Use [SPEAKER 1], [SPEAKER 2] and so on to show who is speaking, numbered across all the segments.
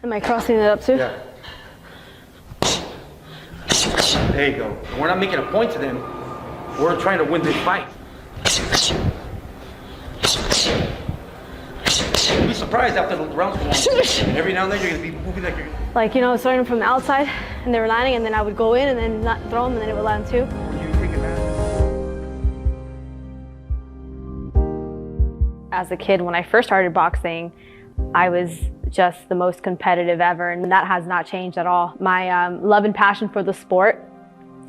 [SPEAKER 1] Am I crossing it up too?
[SPEAKER 2] Yeah. There you go. We're not making a point to them. We're trying to win this fight. You'll be surprised after the rounds go on. And every now and then you're going to be moving like you're...
[SPEAKER 1] Like, you know, starting from the outside and they were landing, and then I would go in and then not throw them, and then it would land too.
[SPEAKER 2] You take advantage.
[SPEAKER 1] As a kid, when I first started boxing, I was just the most competitive ever, and that has not changed at all. My love and passion for the sport,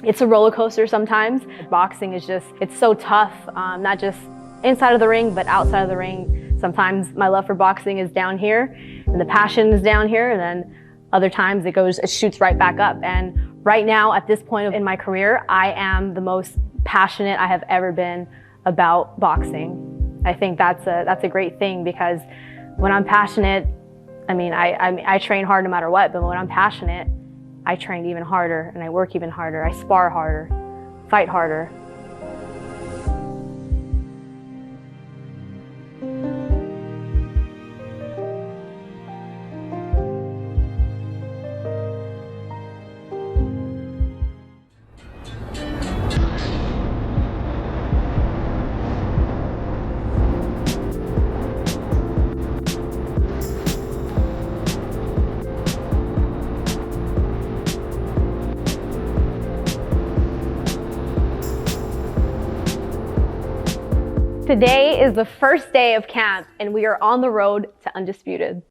[SPEAKER 1] it's a roller coaster sometimes. Boxing is just, it's so tough, not just inside of the ring, but outside of the ring. Sometimes my love for boxing is down here, and the passion is down here, and then other times it shoots right back up. And right now, at this point in my career, I am the most passionate I have ever been about boxing. I think that's a great thing, because when I'm passionate, I mean, I train hard no matter what, but when I'm passionate, I train even harder, and I work even harder. I spar harder, fight harder. Today is the first day of camp, and we are on the road to Undisputed.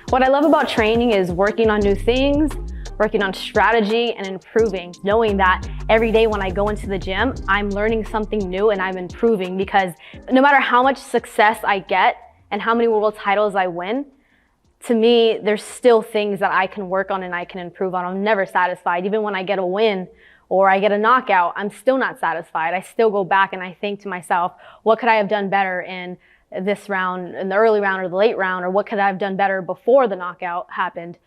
[SPEAKER 1] What I love about training is working on new things, working on strategy and improving, knowing that every day when I go into the gym, I'm learning something new and I'm improving, because no matter how much success I get and how many world titles I win, to me, there's still things that I can work on and I can improve on. I'm never satisfied. Even when I get a win or I get a knockout, I'm still not satisfied. I still go back and I think to myself, what could I have done better in this round, in the early round or the late round, or what could I have done better before the knockout happened?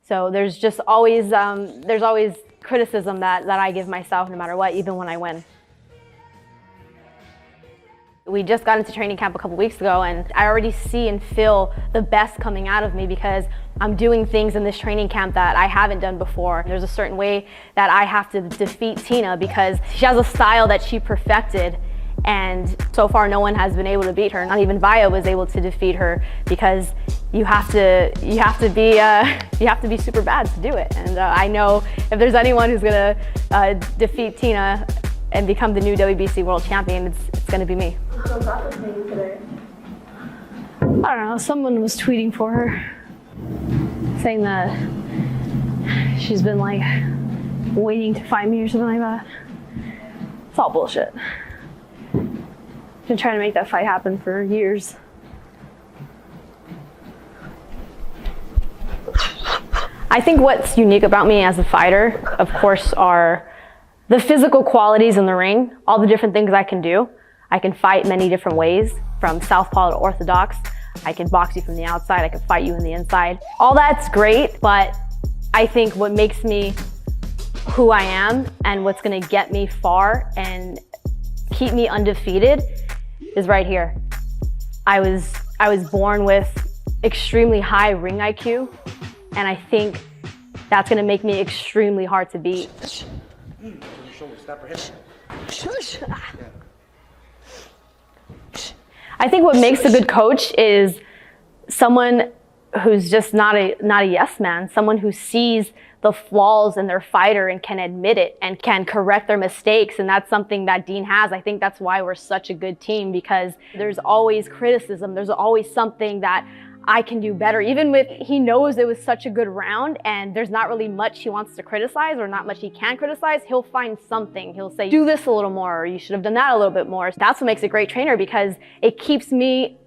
[SPEAKER 1] So there's just always, criticism that I give myself no matter what, even when I win. We just got into training camp a couple weeks ago, and I already see and feel the best coming out of me, because I'm doing things in this training camp that I haven't done before. There's a certain way that I have to defeat Tina, because she has a style that she perfected, and so far no one has been able to beat her. Not even Vaya was able to defeat her, because you have to be super bad to do it. And I know if there's anyone who's gonna defeat Tina and become the new WBC world champion, it's gonna be me.
[SPEAKER 3] What's happening today?
[SPEAKER 1] I don't know, someone was tweeting for her, saying that she's been like waiting to fight me or something like that. It's all bullshit. Been trying to make that fight happen for years. I think what's unique about me as a fighter, of course, are the physical qualities in the ring, all the different things I can do. I can fight many different ways, from southpaw to orthodox. I can box you from the outside, I can fight you in the inside. All that's great, but I think what makes me who I am and what's gonna get me far and keep me undefeated is right here. I was born with extremely high ring IQ, and I think that's gonna make me extremely hard to beat. I think what makes a good coach is someone who's just not a yes man, someone who sees the flaws in their fighter and can admit it and can correct their mistakes. And that's something that Dean has. I think that's why we're such a good team, because there's always criticism. There's always something that I can do better. Even if he knows it was such a good round and there's not really much he wants to criticize or not much he can criticize, he'll find something. He'll say, do this a little more, or you should have done that a little bit more. That's what makes a great trainer, because it keeps me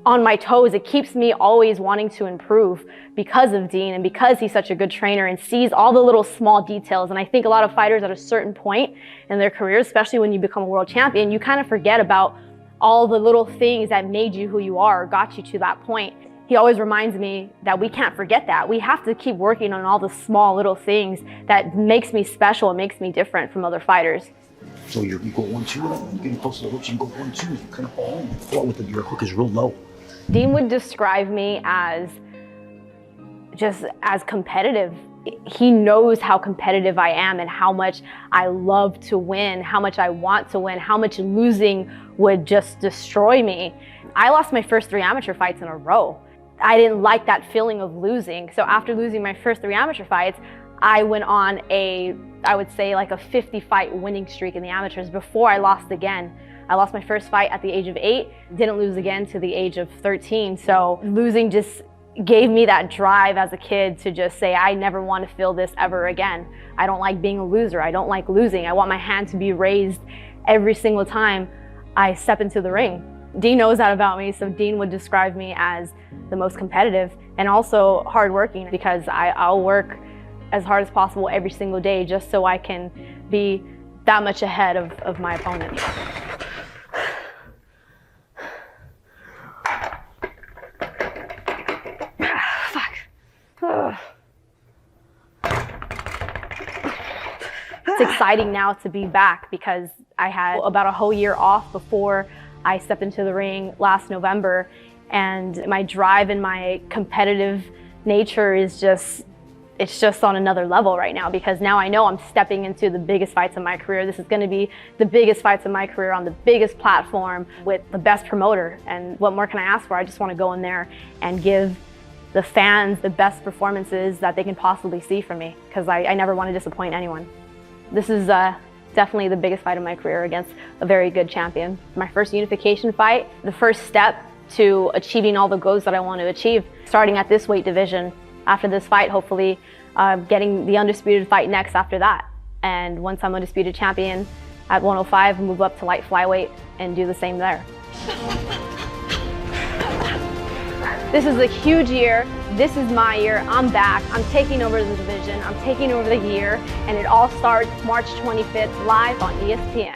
[SPEAKER 1] on my toes. It keeps me always wanting to improve because of Dean and because he's such a good trainer and sees all the little small details. And I think a lot of fighters at a certain point in their career, especially when you become a world champion, you kind of forget about all the little things that made you who you are or got you to that point. He always reminds me that we can't forget that. We have to keep working on all the small little things that makes me special and makes me different from other fighters.
[SPEAKER 3] So you go 1-2, and you get close to the hooks, you can go 1-2, you kind of fall in. Fall with your hook is real low.
[SPEAKER 1] Dean would describe me as just as competitive. He knows how competitive I am and how much I love to win, how much I want to win, how much losing would just destroy me. I lost my first 3 amateur fights in a row. I didn't like that feeling of losing. So after losing my first 3 amateur fights, I went on I would say like a 50 fight winning streak in the amateurs before I lost again. I lost my first fight at the age of 8, didn't lose again to the age of 13. So losing just gave me that drive as a kid to just say, I never want to feel this ever again. I don't like being a loser. I don't like losing. I want my hand to be raised every single time I step into the ring. Dean knows that about me, so Dean would describe me as the most competitive and also hardworking, because I'll work as hard as possible every single day just so I can be that much ahead of my opponent. It's exciting now to be back because I had about a whole year off before I stepped into the ring last November, and my drive and my competitive nature is just on another level right now, because now I know I'm stepping into the biggest fights of my career. This is going to be the biggest fights of my career on the biggest platform with the best promoter, and what more can I ask for? I just want to go in there and give the fans the best performances that they can possibly see from me, because I never want to disappoint anyone. This is definitely the biggest fight of my career against a very good champion. My first unification fight, the first step to achieving all the goals that I want to achieve, starting at this weight division. After this fight, hopefully getting the Undisputed fight next after that. And once I'm Undisputed champion at 105, move up to light flyweight and do the same there. This is a huge year. This is my year. I'm back. I'm taking over the division. I'm taking over the year. And it all starts March 25th live on ESPN.